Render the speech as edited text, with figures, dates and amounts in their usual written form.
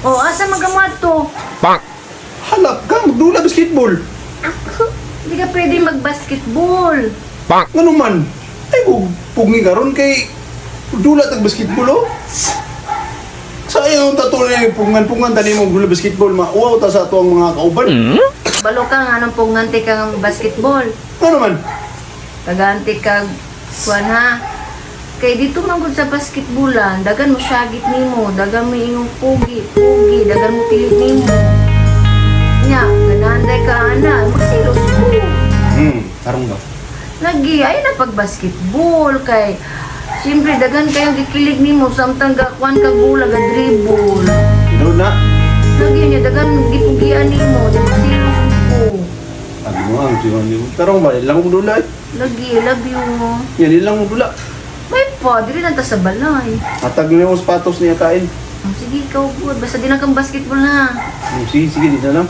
O, asa magamat to? Halak ka, magdula basketball. Hindi ka pwede mag-basketball. Ano man? Ay, pugi karon kay dula tag basketball oh. Sayang ang tatulay pungan-pungan tani mo dula basketball mauwaw ta sa ato ang mga kauban. Balo ka nga nang punganti kang basketball. Ano man? Taganti kag kuan ha. Kay dito man gud sa basketballan, dagan mo syagit nimo, dagan mo ingong pugi, dagan mo pilit nimo. Nya, gananday ka ana, magsilos ko. Karong ba? Lagi ay na pag basketball kay siyempre dagan kayong gikilig nimo samtang gakuan kag bola ga dribble. Doon na. Lagi niya dagan gipugian nimo, di magsilos ko. Sabi mo ang siwan niyo. Karong ba? Ilang mo dula eh. Lagi, love you mo. Yan, ilang mo dula. May pa, dili na ta sa balay. Hatag niyo yung sapatos niya kain. Sige, ikaw good. Basta di na kang basketball na. Sige, di na lang.